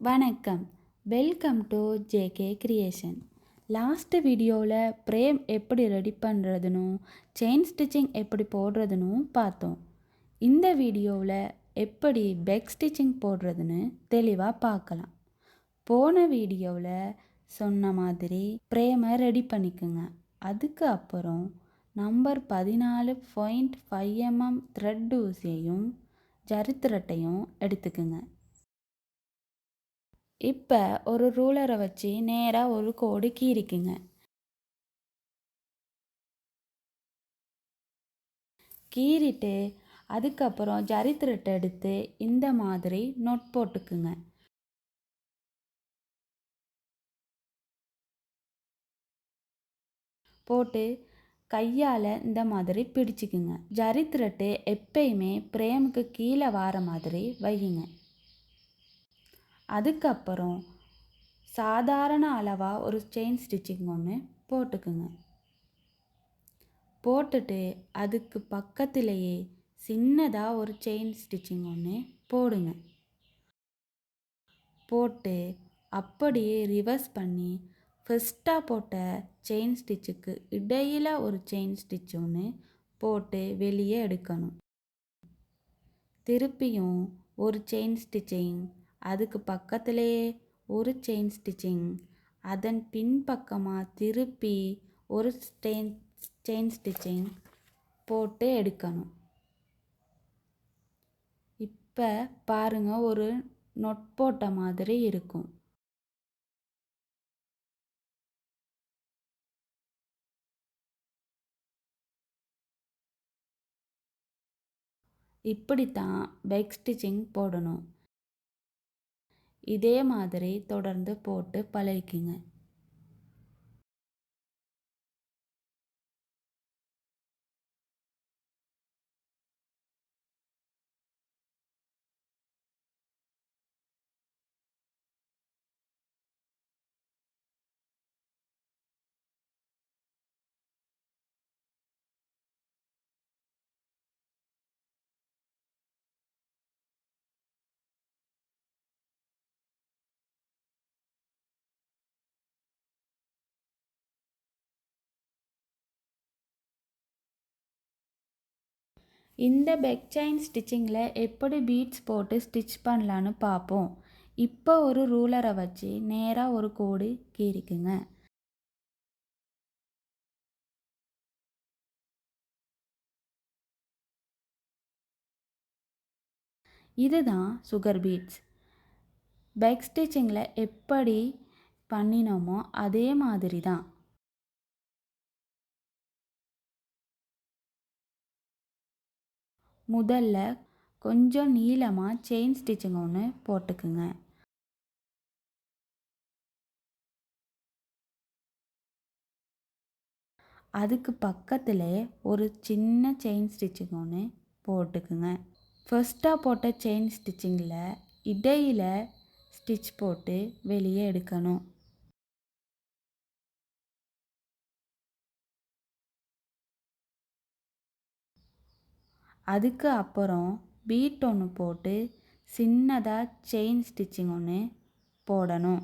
வணக்கம், welcome to JK creation. Last வீடியோவில் frame எப்படி ரெடி பண்ணுறதுன்னு செயின் ஸ்டிச்சிங் எப்படி போடுறதுன்னு பார்த்தோம். இந்த வீடியோவில் எப்படி பெக் ஸ்டிச்சிங் போடுறதுன்னு தெளிவாக பார்க்கலாம். போன வீடியோவில் சொன்ன மாதிரி பிரேமை ரெடி பண்ணிக்கோங்க. அதுக்கு அப்புறம் நம்பர் 14.5 mm த்ரெட் ஊசியையும் ஜரித்திரட்டையும் எடுத்துக்குங்க. இப்போ ஒரு ரூலரை வச்சு நேராக ஒரு கோடு கீறிக்குங்க. கீறிட்டு அதுக்கப்புறம் ஜரித்திரட்டை எடுத்து இந்த மாதிரி நொட் போட்டுக்குங்க. போட்டு கையால் இந்த மாதிரி பிடிச்சிக்குங்க. ஜரித்திரட்டு எப்பயுமே பிரேமுக்கு கீழே வார மாதிரி வையுங்க. அதுக்கப்புறம் சாதாரண அளவாக ஒரு செயின் ஸ்டிச்சிங் ஒன்று போட்டுக்குங்க. போட்டுட்டு அதுக்கு பக்கத்திலேயே சின்னதாக ஒரு செயின் ஸ்டிச்சிங் ஒன்று போடுங்க. போட்டு அப்படியே ரிவர்ஸ் பண்ணி ஃபஸ்ட்டாக போட்ட செயின் ஸ்டிச்சுக்கு இடையில் ஒரு செயின் ஸ்டிச் ஒன்று போட்டு வெளியே எடுக்கணும். திருப்பியும் ஒரு செயின் ஸ்டிச்சிங், அதுக்கு பக்கத்திலேயே ஒரு செயின் ஸ்டிச்சிங், அதன் பின்பக்கமாக திருப்பி ஒரு செயின் ஸ்டிச்சிங் போட்டு எடுக்கணும். இப்போ பாருங்கள், ஒரு நொட் போட்ட மாதிரி இருக்கும். இப்படித்தான் பெக் ஸ்டிச்சிங் போடணும். இதே மாதிரி தொடர்ந்து போட்டு பழகிக்குங்க. இந்த பெக் செயின் ஸ்டிச்சிங்கில் எப்படி பீட்ஸ் போட்டு ஸ்டிச் பண்ணலான்னு பார்ப்போம். இப்போ ஒரு ரூலரை வச்சு நேராக ஒரு கோடு கீறிக்குங்க. இதுதான் சுகர் பீட்ஸ். பெக் ஸ்டிச்சிங்கில் எப்படி பண்ணினோமோ அதே மாதிரி தான். முதல்ல கொஞ்சம் நீளமாக செயின் ஸ்டிச்சிங் ஒன்று போட்டுக்குங்க. அதுக்கு பக்கத்தில் ஒரு சின்ன செயின் ஸ்டிச்சிங் ஒன்று போட்டுக்குங்க. ஃபர்ஸ்ட்டாக போட்ட செயின் ஸ்டிச்சிங்கில் இடையில் ஸ்டிச் போட்டு வெளியே எடுக்கணும். அதுக்கு அப்புறம் பீட் ஒன்று போட்டு சின்னதாக செயின் ஸ்டிச்சிங் ஒன்று போடணும்.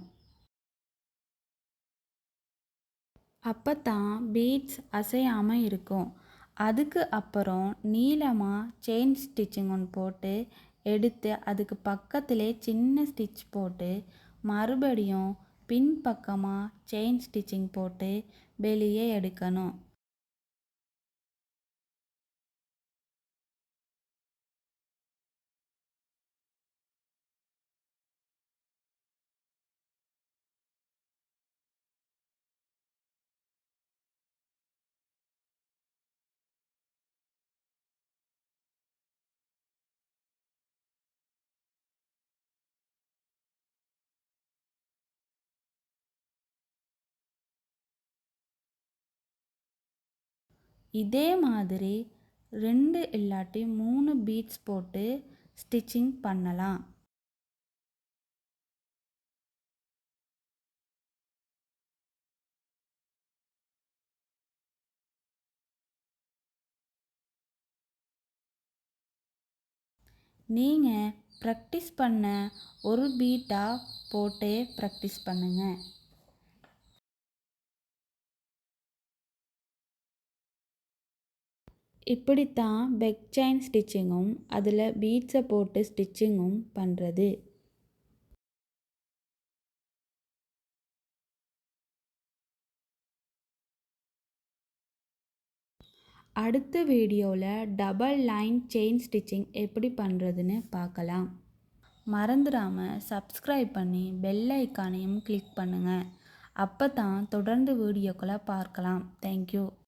அப்போ தான் பீட்ஸ் அசையாமல் இருக்கும். அதுக்கு அப்புறம் நீளமாக செயின் ஸ்டிச்சிங் ஒன்று போட்டு எடுத்து அதுக்கு பக்கத்திலே சின்ன ஸ்டிச் போட்டு மறுபடியும் பின்பக்கமாக செயின் ஸ்டிச்சிங் போட்டு வெளியே எடுக்கணும். இதே மாதிரி 2 இல்லாட்டி 3 பீட்ஸ் போட்டு ஸ்டிச்சிங் பண்ணலாம். நீங்கள் ப்ராக்டிஸ் பண்ண ஒரு பீட்டாக போட்டே ப்ராக்டிஸ் பண்ணுங்கள். இப்படித்தான் பெக் செயின் ஸ்டிச்சிங்கும் அதில் பீட்ஸை போட்டு ஸ்டிச்சிங்கும் பண்ணுறது. அடுத்த வீடியோவில் டபுள் லைன் செயின் ஸ்டிச்சிங் எப்படி பண்ணுறதுன்னு பார்க்கலாம். மறந்துடாமல் சப்ஸ்கிரைப் பண்ணி பெல் ஐக்கானையும் கிளிக் பண்ணுங்கள். அப்போ தான் தொடர்ந்து வீடியோக்களை பார்க்கலாம். தேங்க்யூ.